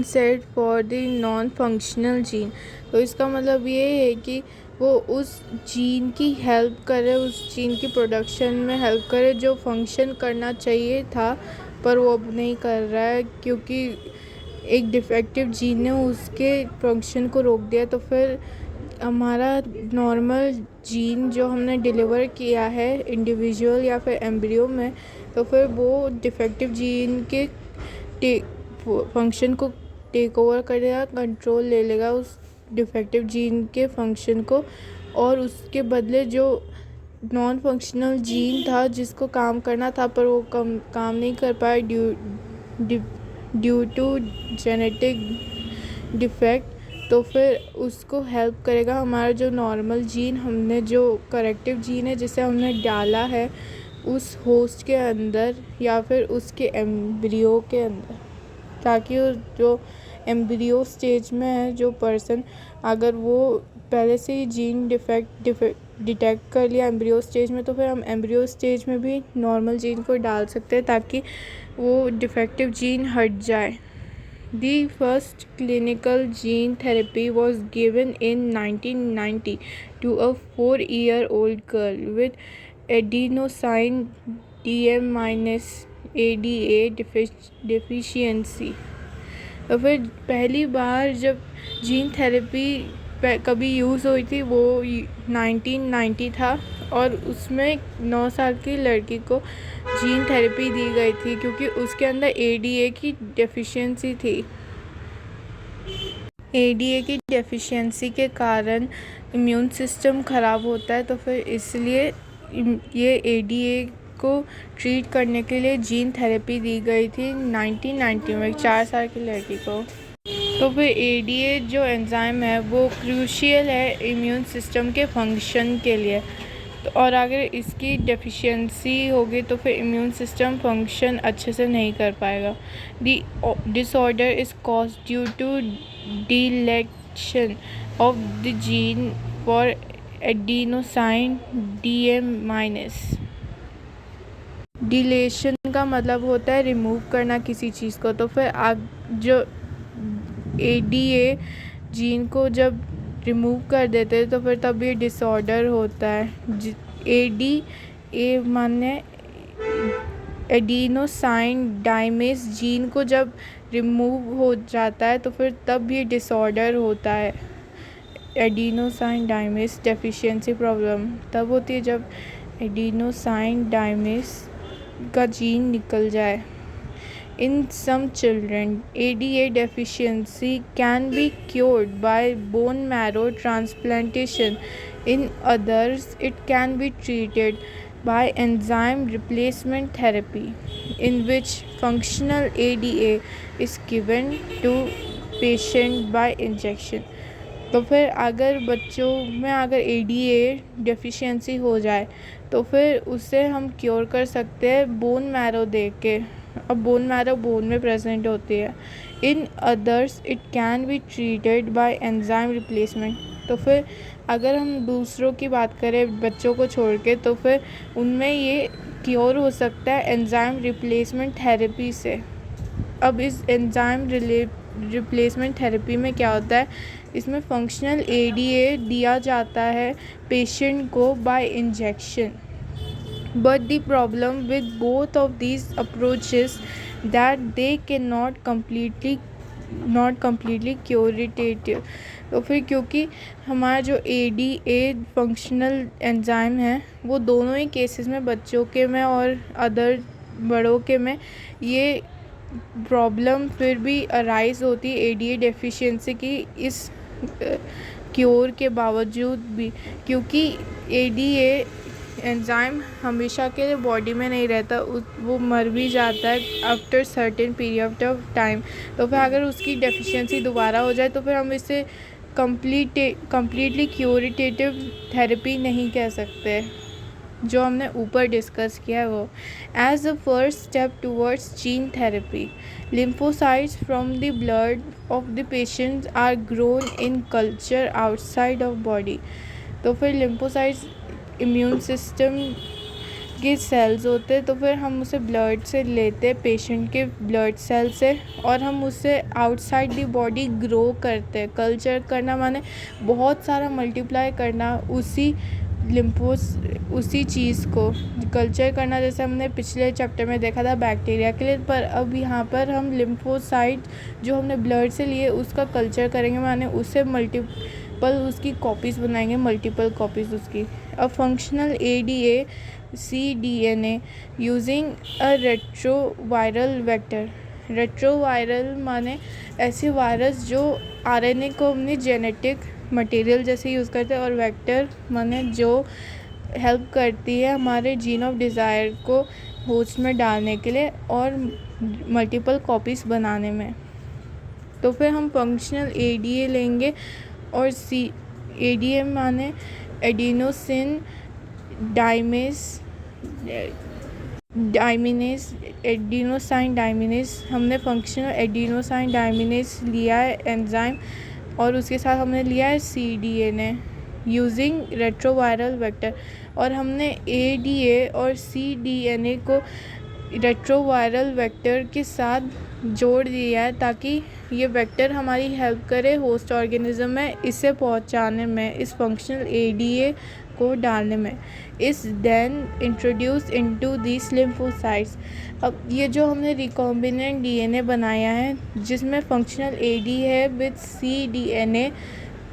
Set for the non functional gene. तो इसका मतलब ये है कि वो उस जीन की हेल्प करे, उस जीन की प्रोडक्शन में हेल्प करे जो फंक्शन करना चाहिए था पर वो अब नहीं कर रहा है, क्योंकि एक डिफेक्टिव जीन ने उसके फंक्शन को रोक दिया। तो फिर हमारा नॉर्मल जीन जो हमने डिलीवर किया है इंडिविजुअल या फिर एम्ब्रियो में, तो फिर वो डिफेक्टिव जीन के फंक्शन को टेक ओवर करेगा, कंट्रोल ले लेगा उस डिफेक्टिव जीन के फंक्शन को, और उसके बदले जो नॉन फंक्शनल जीन था जिसको काम करना था पर वो काम नहीं कर पाया ड्यू टू जेनेटिक डिफेक्ट, तो फिर उसको हेल्प करेगा हमारा जो नॉर्मल जीन, हमने जो करेक्टिव जीन है जिसे हमने डाला है उस होस्ट के अंदर या फिर उसके एम्ब्रियो के अंदर, ताकि जो एम्ब्रियो स्टेज में है जो पर्सन, अगर वो पहले से ही जीन डिफेक्ट डिटेक्ट कर लिया एम्ब्रियो स्टेज में, तो फिर हम एम्ब्रियो स्टेज में भी नॉर्मल जीन को डाल सकते हैं ताकि वो डिफेक्टिव जीन हट जाए। The first clinical gene therapy was given in 1990 to a 4-year-old girl with adenosine DM-ADA deficiency। तो फिर पहली बार जब जीन थेरेपी कभी यूज़ हुई थी वो 1990 था, और उसमें 9 साल की लड़की को जीन थेरेपी दी गई थी क्योंकि उसके अंदर एडीए की डेफिशिएंसी थी। एडीए की डेफिशिएंसी के कारण इम्यून सिस्टम ख़राब होता है, तो फिर इसलिए ये एडीए को ट्रीट करने के लिए जीन थेरेपी दी गई थी 1990 में 4 साल की लड़की को। तो फिर एडीए जो एंजाइम है वो क्रूशियल है इम्यून सिस्टम के फंक्शन के लिए, तो और अगर इसकी डेफिशिएंसी होगी तो फिर इम्यून सिस्टम फंक्शन अच्छे से नहीं कर पाएगा। The disorder is caused due to deletion of the gene for adenosine DM-। Deletion का मतलब होता है रिमूव करना किसी चीज़ को, तो फिर जो एडीए जीन को जब रिमूव कर देते हैं तो फिर तब ये डिसऑर्डर होता है। एडीए माने एडिनोसाइन डाइमेस जीन को जब रिमूव हो जाता है तो फिर तब ये डिसऑर्डर होता है। एडिनोसाइन डाइमेस डेफिशिएंसी प्रॉब्लम तब होती है जब एडिनोसाइन डाइमेस का जीन निकल जाए। In some children, ADA deficiency can be cured by bone marrow transplantation. In others, it can be treated by enzyme replacement therapy, in which functional ADA is given to patient by injection। तो फिर अगर बच्चों में अगर ADA deficiency हो जाए तो फिर उसे हम क्योर कर सकते हैं बोन मैरो दे के। अब बोन मैरो बोन में प्रेजेंट होती है। In others it can be treated by enzyme replacement. तो फिर अगर हम दूसरों की बात करें बच्चों को छोड़ के, तो फिर उनमें ये क्योर हो सकता है एंजाइम रिप्लेसमेंट थेरेपी से। अब इस एंजाइम रिप्लेसमेंट थेरेपी में क्या होता है, इसमें फंक्शनल एडीए दिया जाता है पेशेंट को bye injection. But the problem with both of these approaches that they cannot completely curative। तो फिर क्योंकि हमारा जो एडीए फंक्शनल एंजाइम है वो दोनों ही केसेस में, बच्चों के में और अदर बड़ों के में, ये प्रॉब्लम फिर भी अराइज होती है एडीए डेफिशिएंसी की इस क्योर के बावजूद भी, क्योंकि एडीए एंजाइम हमेशा के लिए बॉडी में नहीं रहता, वो मर भी जाता है after certain period of time. तो फिर अगर उसकी डेफिशिएंसी दोबारा हो जाए तो फिर हम इसे कम्प्लीटली क्यूरेटिव थेरेपी नहीं कह सकते, जो हमने ऊपर डिस्कस किया है वो। As a first step towards gene therapy, lymphocytes from the blood of the patients are grown in culture outside of body। तो फिर lymphocytes इम्यून सिस्टम के सेल्स होते हैं, तो फिर हम उसे ब्लड से लेते, पेशेंट के ब्लड सेल से, और हम उससे आउटसाइड दी बॉडी ग्रो करते। कल्चर करना माने बहुत सारा मल्टीप्लाई करना उसी चीज़ को कल्चर करना, जैसे हमने पिछले चैप्टर में देखा था बैक्टीरिया के लिए। पर अब यहाँ पर हम लिम्फोसाइट जो हमने ब्लड से लिए उसका कल्चर करेंगे, माने उससे मल्टीपल उसकी कॉपीज़ बनाएंगे, मल्टीपल कॉपीज़ उसकी। A functional ADA cDNA using a retroviral vector. Retroviral माने ऐसे वायरस जो RNA को अपनी जेनेटिक मटेरियल जैसे यूज़ करते हैं, और वेक्टर माने जो हेल्प करती है हमारे जीन ऑफ डिज़ायर को होस्ट में डालने के लिए और मल्टीपल कॉपीज़ बनाने में। तो फिर हम फंक्शनल ADA लेंगे, और ADA माने एडिनोसिन डाइमिनेस एडिनोसाइन डाइमिनेस। हमने फंक्शनल एडिनोसाइन डाइमिनेस लिया है एंजाइम, और उसके साथ हमने लिया है cDNA यूजिंग रेट्रोवायरल वेक्टर। और हमने ADA और cDNA को रेट्रोवायरल वेक्टर के साथ जोड़ दिया है, ताकि ये वेक्टर हमारी हेल्प करे होस्ट ऑर्गेनिज्म में इसे पहुंचाने में, इस फंक्शनल ADA को डालने में। इस then introduce into this lymphocytes. अब ये जो हमने रिकॉम्बिनेंट DNA बनाया है, जिसमें फंक्शनल AD है विद cDNA,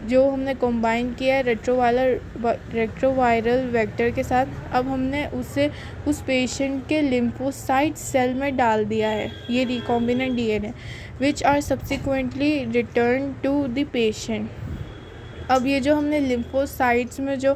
जो हमने कंबाइन किया है रेट्रोवायरल वेक्टर के साथ, अब हमने उसे उस पेशेंट के लिम्फोसाइट सेल में डाल दिया है, ये recombinant DNA, which are subsequently return to the patient. अब ये जो हमने लिम्फोसाइट्स में जो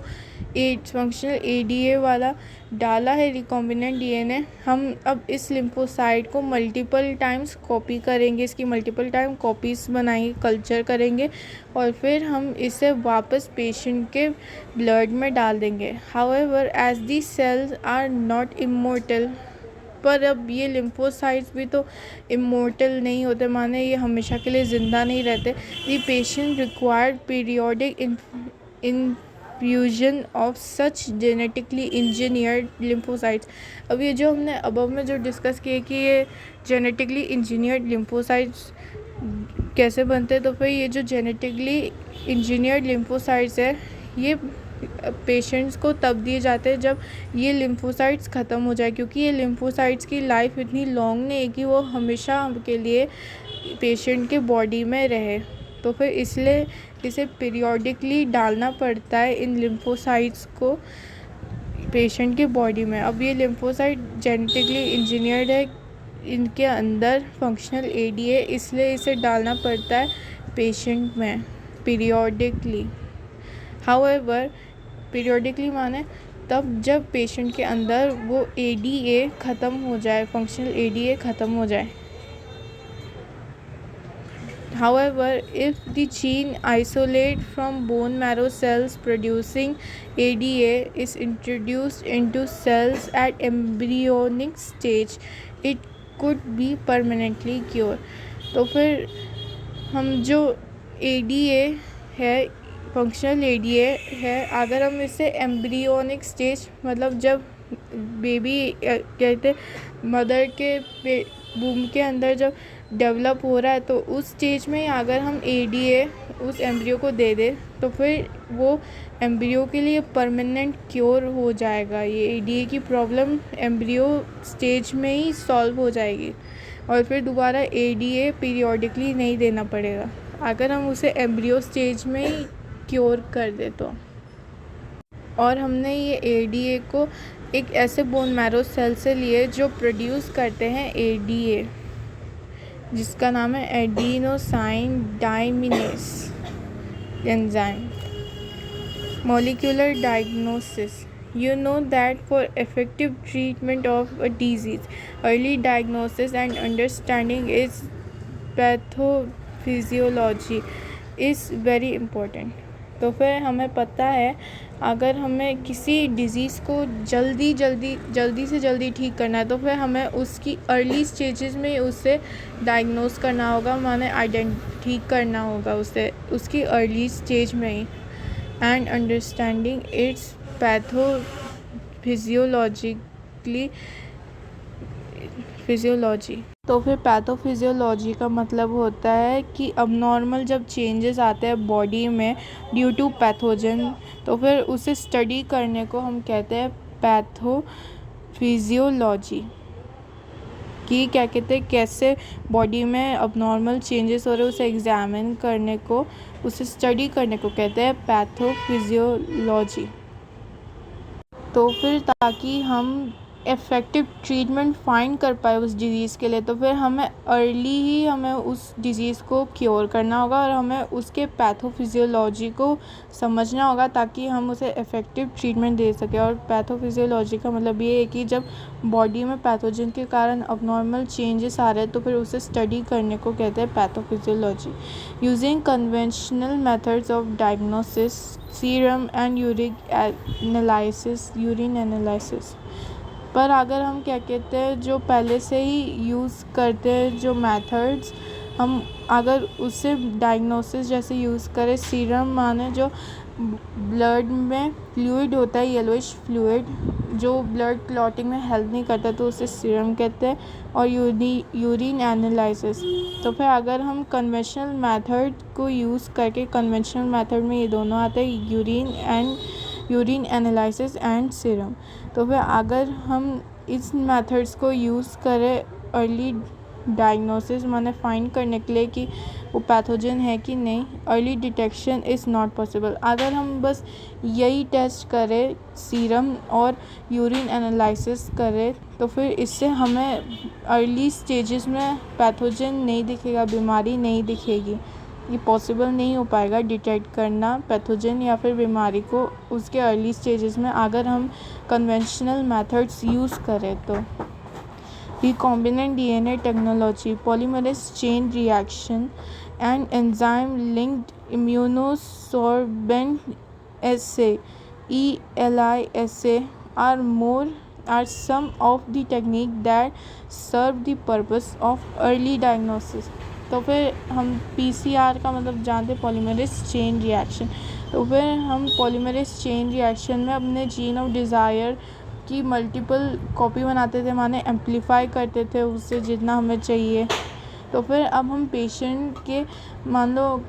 फंक्शनल ADA वाला डाला है रिकॉम्बिनेंट DNA, हम अब इस लिम्फोसाइट को मल्टीपल टाइम्स कॉपी करेंगे, इसकी मल्टीपल टाइम कॉपीज़ बनाएंगे, कल्चर करेंगे, और फिर हम इसे वापस पेशेंट के ब्लड में डाल देंगे। However as the cells are not immortal, पर अब ये लिम्फोसाइट्स भी तो इमोर्टल नहीं होते, माने ये हमेशा के लिए ज़िंदा नहीं रहते। The patient required periodic infusion of such genetically engineered lymphocytes. अब ये जो हमने अबव में जो डिस्कस किए कि ये जेनेटिकली इंजीनियर्ड लिम्फोसाइट्स कैसे बनते हैं, तो फिर ये जो जेनेटिकली इंजीनियर्ड लिम्फोसाइट्स है, ये पेशेंट्स को तब दिए जाते हैं जब ये लिम्फोसाइट्स ख़त्म हो जाए, क्योंकि ये लिम्फोसाइट्स की लाइफ इतनी लॉन्ग नहीं है कि वो हमेशा के लिए पेशेंट के बॉडी में रहे। तो फिर इसलिए इसे पीरियोडिकली डालना पड़ता है इन लिम्फोसाइट्स को पेशेंट के बॉडी में। अब ये लिम्फोसाइट जेनेटिकली इंजीनियर्ड है, इनके अंदर फंक्शनल ADA, इसलिए इसे डालना पड़ता है पेशेंट में पीरियोडिकली। हाउएवर पीरियोडिकली माने तब जब पेशेंट के अंदर वो ADA ख़त्म हो जाए, फंक्शनल ADA ख़त्म हो जाए। However, if the gene isolate from bone marrow cells producing ADA is introduced into cells at embryonic stage, it could be permanently cured। तो फिर हम जो ADA है, फंक्शनल ADA है, अगर हम इसे एम्ब्रियोनिक स्टेज, मतलब जब बेबी कहते मदर के बूम के अंदर जब डेवलप हो रहा है, तो उस स्टेज में अगर हम ADA उस एम्ब्रियो को दे दें, तो फिर वो एम्ब्रियो के लिए परमानेंट क्योर हो जाएगा। ये ADA की प्रॉब्लम एम्ब्रियो स्टेज में ही सॉल्व हो जाएगी, और फिर दोबारा ADA पीरियोडिकली नहीं देना पड़ेगा अगर हम उसे एम्ब्रियो स्टेज में ही क्योर कर दे तो। और हमने ये ADA को एक ऐसे बोन मैरो सेल से लिए जो प्रोड्यूस करते हैं ADA, जिसका नाम है adenosine deaminase enzyme. Molecular diagnosis. You know that for effective treatment of a disease, early diagnosis and understanding its pathophysiology is very important। तो फिर हमें पता है अगर हमें किसी डिज़ीज़ को जल्दी से जल्दी ठीक करना है, तो फिर हमें उसकी अर्ली स्टेजेस में उसे डायग्नोस करना होगा, माने ठीक करना होगा उसे उसकी अर्ली स्टेज में ही। And understanding its pathophysiology physically physiology. तो फिर पैथोफिजियोलॉजी का मतलब होता है कि अबनॉर्मल जब चेंजेस आते हैं बॉडी में ड्यू टू पैथोजन, तो फिर उसे स्टडी करने को हम कहते हैं पैथोफिजियोलॉजी। कि क्या कहते हैं, कैसे बॉडी में अबनॉर्मल चेंजेस हो रहे हैं उसे एग्जामिन करने को, उसे स्टडी करने को कहते हैं पैथोफिजियोलॉजी। तो फिर ताकि हम इफ़ेक्टिव ट्रीटमेंट फाइंड कर पाए उस डिज़ीज़ के लिए, तो फिर हमें अर्ली ही हमें उस डिज़ीज़ को क्योर करना होगा और हमें उसके पैथोफिजियोलॉजी को समझना होगा ताकि हम उसे इफ़ेक्टिव ट्रीटमेंट दे सकें। और पैथोफिजियोलॉजी का मतलब ये है कि जब बॉडी में पैथोजन के कारण अबनॉर्मल चेंजेस आ रहे हैं तो फिर उसे स्टडी करने को कहते हैं pathophysiology. Using conventional methods of diagnosis, serum and urine analysis. पर अगर हम क्या कहते हैं, जो पहले से ही यूज़ करते हैं जो मेथड्स, हम अगर उससे डायग्नोसिस जैसे यूज़ करें, सीरम माने जो ब्लड में फ्लूइड होता है, येलोइश फ्लूइड जो ब्लड क्लॉटिंग में हेल्प नहीं करता, तो उसे सीरम कहते हैं। और यूरिन एनालिसिस, तो फिर अगर हम कन्वेंशनल मेथड को यूज़ करके, कन्वेंशनल मेथड में ये दोनों आते हैं, यूरिन एनालिसिस एंड सीरम। तो फिर अगर हम इस मेथड्स को यूज़ करें अर्ली डायग्नोसिस माने फाइंड करने के लिए कि वो पैथोजन है कि नहीं, early detection is not possible. अगर हम बस यही टेस्ट करें, सीरम और यूरिन एनालिसिस करें, तो फिर इससे हमें अर्ली स्टेजेस में पैथोजन नहीं दिखेगा, बीमारी नहीं दिखेगी। ये पॉसिबल नहीं हो पाएगा डिटेक्ट करना पैथोजन या फिर बीमारी को उसके अर्ली स्टेजेस में, अगर हम कन्वेंशनल मेथड्स यूज़ करें तो। recombinant DNA technology, polymerase chain reaction, and enzyme-linked immunosorbent assay (ELISA) are some of the techniques that serve the purpose of early diagnosis. तो फिर हम PCR का मतलब जानते, पॉलीमरेज चेन रिएक्शन। तो फिर हम पॉलीमरेज चेन रिएक्शन में अपने जीन ऑफ डिज़ायर की मल्टीपल कॉपी बनाते थे, माने एम्पलीफाई करते थे उससे जितना हमें चाहिए। तो फिर अब हम पेशेंट के मान लो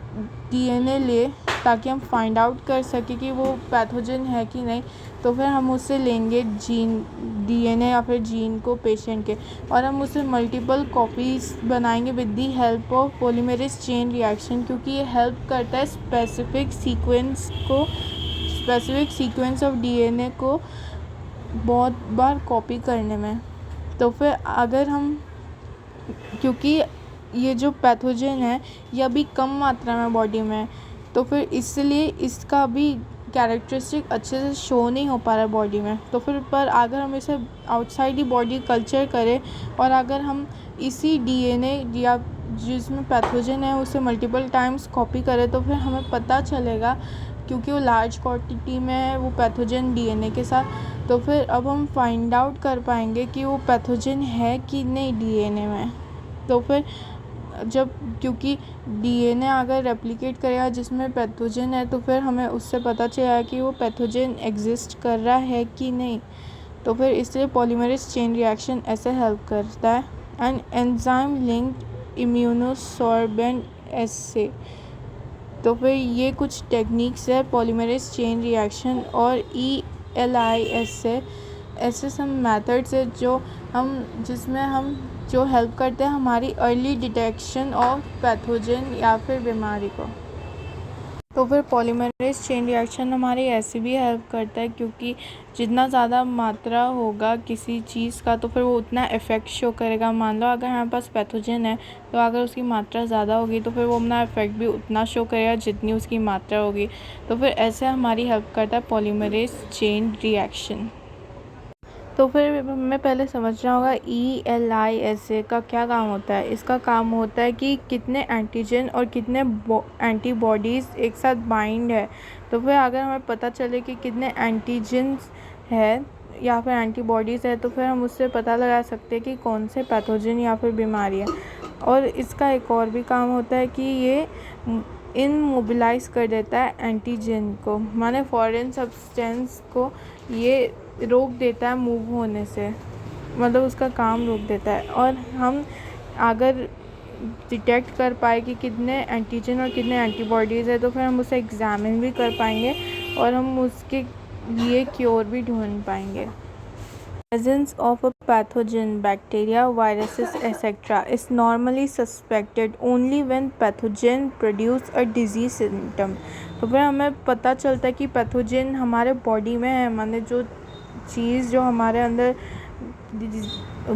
DNA ले, ताकि हम फाइंड आउट कर सकें कि वो पैथोजन है कि नहीं। तो फिर हम उससे लेंगे DNA या फिर जीन को पेशेंट के, और हम उससे मल्टीपल कॉपीज़ बनाएंगे with the help of polymerase chain reaction, क्योंकि ये हेल्प करता है स्पेसिफिक सीक्वेंस ऑफ DNA को बहुत बार कॉपी करने में। तो फिर अगर हम, क्योंकि ये जो पैथोजन है ये अभी कम मात्रा में बॉडी में, तो फिर इसलिए इसका अभी कैरेक्टरिस्टिक अच्छे से शो नहीं हो पा रहा है बॉडी में। तो फिर पर अगर हम इसे आउटसाइड ही बॉडी कल्चर करें और अगर हम इसी DNA या जिसमें पैथोजन है उसे मल्टीपल टाइम्स कॉपी करें, तो फिर हमें पता चलेगा, क्योंकि वो लार्ज क्वांटिटी में है वो पैथोजन DNA के साथ। तो फिर अब हम फाइंड आउट कर पाएंगे कि वो पैथोजन है कि नहीं DNA में। तो फिर जब, क्योंकि DNA अगर रेप्लिकेट करेगा जिसमें पैथोजन है, तो फिर हमें उससे पता चलेगा कि वो पैथोजन एग्जिस्ट कर रहा है कि नहीं। तो फिर इसलिए पॉलीमरेज चेन रिएक्शन ऐसे हेल्प करता है। एंड एंजाइम लिंक्ड इम्यूनोसॉर्बेंट एसे, तो फिर ये कुछ टेक्निक्स है पॉलीमरेज चेन रिएक्शन और ELISA, ऐसे सब मेथड्स है जिसमें हम जो हेल्प करते हैं हमारी अर्ली डिटेक्शन ऑफ पैथोजन या फिर बीमारी को। तो फिर पॉलीमरेज चेन रिएक्शन हमारी ऐसे भी हेल्प करता है, क्योंकि जितना ज़्यादा मात्रा होगा किसी चीज़ का तो फिर वो उतना इफ़ेक्ट शो करेगा। मान लो अगर हमारे पास पैथोजन है, तो अगर उसकी मात्रा ज़्यादा होगी तो फिर वो अपना इफ़ेक्ट भी उतना शो करेगा जितनी उसकी मात्रा होगी। तो फिर ऐसे हमारी हेल्प करता है पॉलीमरेज चेन रिएक्शन। तो फिर हमें पहले समझना होगा ELISA का क्या काम होता है। इसका काम होता है कि कितने एंटीजन और कितने एंटीबॉडीज़ एक साथ बाइंड है। तो फिर अगर हमें पता चले कि कितने एंटीजन्स है या फिर एंटीबॉडीज़ है, तो फिर हम उससे पता लगा सकते हैं कि कौन से पैथोजन या फिर बीमारी है। और इसका एक और भी काम होता है कि ये इनमोबिलाइज़ कर देता है एंटीजन को, माने फॉरेन सब्सटेंस को ये रोक देता है मूव होने से, मतलब उसका काम रोक देता है। और हम अगर डिटेक्ट कर पाए कि कितने एंटीजन और कितने एंटीबॉडीज़ है, तो फिर हम उसे एग्ज़ामिन भी कर पाएंगे और हम उसके लिए क्योर भी ढूंढ पाएंगे। Presence of a pathogen, bacteria, viruses, etc. is normally suspected only when pathogen produce a disease symptom. तो फिर हमें पता चलता है कि पैथोजन हमारे बॉडी में है, माने जो चीज़ जो हमारे अंदर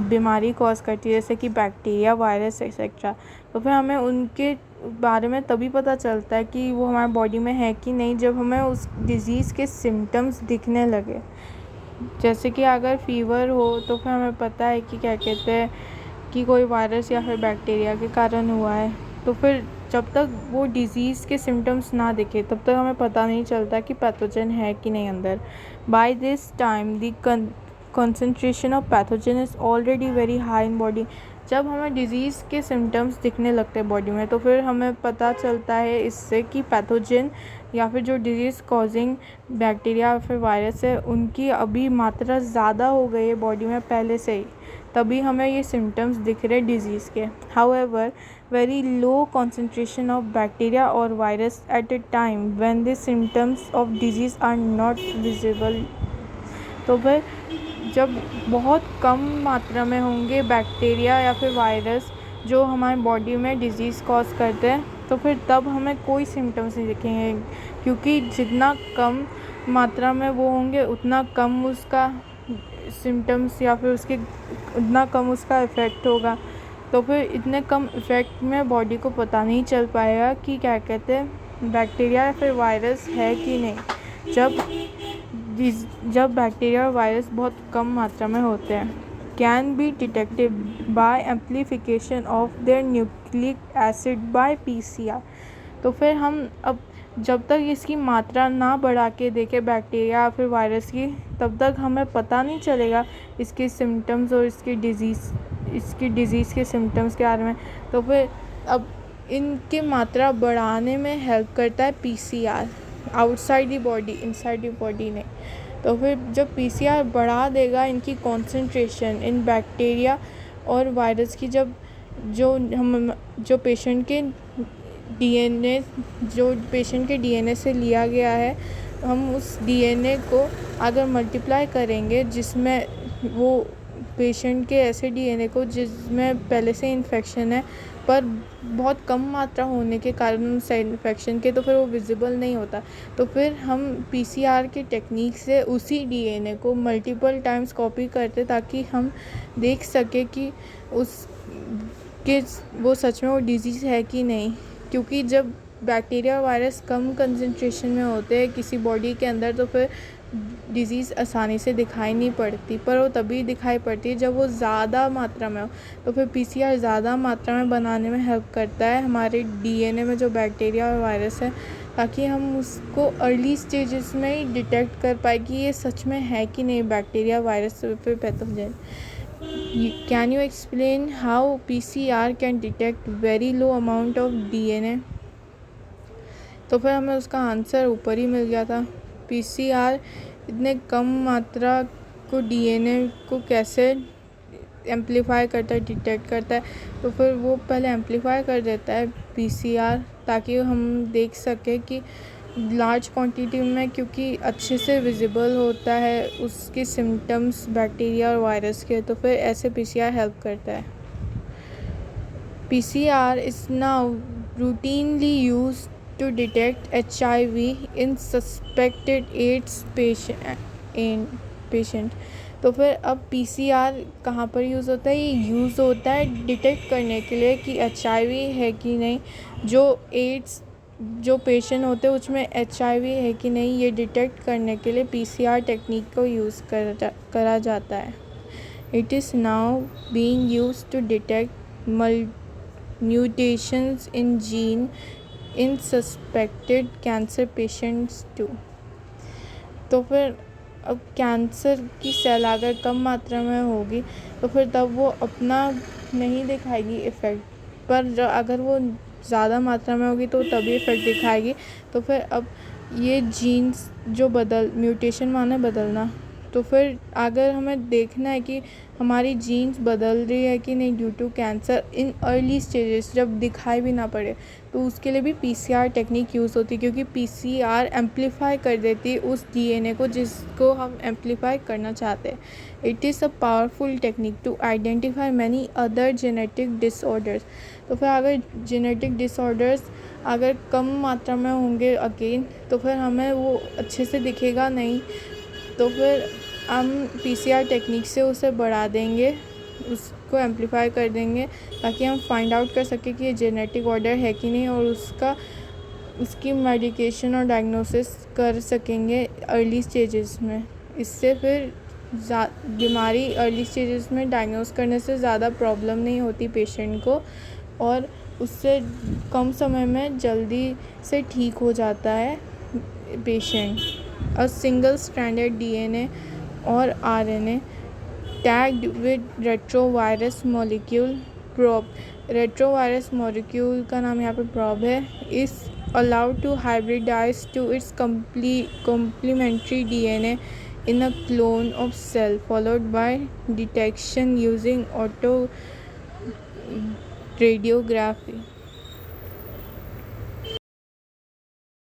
बीमारी कॉज करती है, जैसे कि बैक्टीरिया, वायरस एक्सेट्रा, तो फिर हमें उनके बारे में तभी पता चलता है कि वो हमारे बॉडी में है कि नहीं, जब हमें उस डिज़ीज़ के सिम्टम्स दिखने लगे। जैसे कि अगर फ़ीवर हो तो फिर हमें पता है कि क्या कहते हैं कि कोई वायरस या फिर बैक्टीरिया के कारण हुआ है। तो फिर जब तक वो डिज़ीज़ के सिम्टम्स ना दिखे तब तक हमें पता नहीं चलता कि पैथोजन है कि नहीं अंदर। By this time the concentration of pathogen is already very high in body. जब हमें डिज़ीज़ के सिम्टम्स दिखने लगते हैं बॉडी में, तो फिर हमें पता चलता है इससे कि पैथोजन या फिर जो डिज़ीज़ कॉजिंग बैक्टीरिया या फिर वायरस है, उनकी अभी मात्रा ज़्यादा हो गई है बॉडी में पहले से ही, तभी हमें ये सिम्टम्स दिख रहे डिज़ीज़ के। However very low concentration of bacteria और virus at a time when the symptoms of disease are not visible. तो फिर जब बहुत कम मात्रा में होंगे बैक्टीरिया या फिर वायरस जो हमारे बॉडी में डिज़ीज़ कॉज करते हैं, तो फिर तब हमें कोई सिम्टम्स नहीं दिखेंगे, क्योंकि जितना कम मात्रा में वो होंगे उतना कम उसका सिम्टम्स या फिर उसके उतना कम उसका इफ़ेक्ट होगा। तो फिर इतने कम इफ़ेक्ट में बॉडी को पता नहीं चल पाएगा कि क्या कहते हैं बैक्टीरिया या फिर वायरस है कि नहीं, जब बैक्टीरिया और वायरस बहुत कम मात्रा में होते हैं। Can be detected by amplification of their nucleic acid by PCR। तो फिर हम अब जब तक इसकी मात्रा ना बढ़ा के देखें बैक्टीरिया या फिर वायरस की, तब तक हमें पता नहीं चलेगा इसके सिम्टम्स और इसकी डिज़ीज़ के सिम्टम्स के बारे में। तो फिर अब इनकी मात्रा बढ़ाने में हेल्प करता है PCR, outside the body, inside the body नहीं। तो फिर जब PCR बढ़ा देगा इनकी कॉन्सेंट्रेशन इन बैक्टीरिया और वायरस की, जो पेशेंट के DNA से लिया गया है, हम उस DNA को अगर मल्टीप्लाई करेंगे जिसमें वो पेशेंट के ऐसे DNA को जिसमें पहले से इन्फेक्शन है पर बहुत कम मात्रा होने के कारण उस इन्फेक्शन के, तो फिर वो विजिबल नहीं होता। तो फिर हम PCR की टेक्निक से उसी DNA को मल्टीपल टाइम्स कॉपी करते ताकि हम देख सके कि वो सच में वो डिज़ीज़ है कि नहीं। क्योंकि जब बैक्टीरिया और वायरस कम कंसंट्रेशन में होते हैं किसी बॉडी के अंदर, तो फिर डिज़ीज़ आसानी से दिखाई नहीं पड़ती, पर वो तभी दिखाई पड़ती है जब वो ज़्यादा मात्रा में हो। तो फिर PCR ज़्यादा मात्रा में बनाने में हेल्प करता है हमारे DNA में जो बैक्टीरिया और वायरस है, ताकि हम उसको अर्ली स्टेजेस में ही डिटेक्ट कर पाए कि ये सच में है कि नहीं बैक्टीरिया, वायरस फिर pathogen. Can you explain how PCR can detect very low amount of DNA? तो फिर हमें उसका आंसर ऊपर ही मिल गया था। PCR इतने कम मात्रा को DNA को कैसे एम्पलीफाई करता है, डिटेक्ट करता है। तो फिर वो पहले एम्पलीफाई कर देता है PCR, ताकि हम देख सकें कि लार्ज क्वांटिटी में, क्योंकि अच्छे से विजिबल होता है उसके सिम्टम्स बैक्टीरिया और वायरस के, तो फिर ऐसे PCR हेल्प करता है। PCR is now routinely used to detect HIV in suspected AIDS patient। तो फिर अब PCR कहाँ पर यूज़ होता है? ये यूज़ होता है डिटेक्ट करने के लिए कि HIV है कि नहीं, जो पेशेंट होते हैं उसमें HIV है कि नहीं, ये डिटेक्ट करने के लिए PCR टेक्निक को यूज़ करा जाता है। It is now being used to detect mutations in gene in suspected cancer patients too। तो फिर अब कैंसर की सेल अगर कम मात्रा में होगी तो फिर तब वो अपना नहीं दिखाएगी इफ़ेक्ट, पर अगर वो ज़्यादा मात्रा में होगी तो तभी इफ़ेक्ट दिखाएगी। तो फिर अब ये जीन्स जो म्यूटेशन माने बदलना, तो फिर अगर हमें देखना है कि हमारी जीन्स बदल रही है कि नहीं due to cancer in early stages, जब दिखाई भी ना पड़े, तो उसके लिए भी पीसीआर टेक्निक यूज़ होती है, क्योंकि पीसीआर एम्पलीफाई कर देती है उस डीएनए को जिसको हम एम्पलीफाई करना चाहते हैं। It is a powerful technique to identify many other genetic disorders. तो फिर अगर जेनेटिक डिसऑर्डर्स अगर कम मात्रा में होंगे अगेन, तो फिर हमें वो अच्छे से दिखेगा नहीं, तो फिर हम पीसीआर टेक्निक से उसे बढ़ा देंगे, उसको एम्पलीफाई कर देंगे, ताकि हम फाइंड आउट कर सकें कि ये जेनेटिक ऑर्डर है कि नहीं, और उसकी मेडिकेशन और डायग्नोसिस कर सकेंगे अर्ली स्टेजेस में। इससे फिर बीमारी अर्ली स्टेजेस में डायग्नोस करने से ज़्यादा प्रॉब्लम नहीं होती पेशेंट को, और उससे कम समय में जल्दी से ठीक हो जाता है patient. A single stranded DNA और RNA tagged with retrovirus molecule probe. Retrovirus molecule का नाम यहाँ पे प्रोब है। इस allowed to hybridize to its complementary DNA in a clone of cell, followed by detection using autoradiography.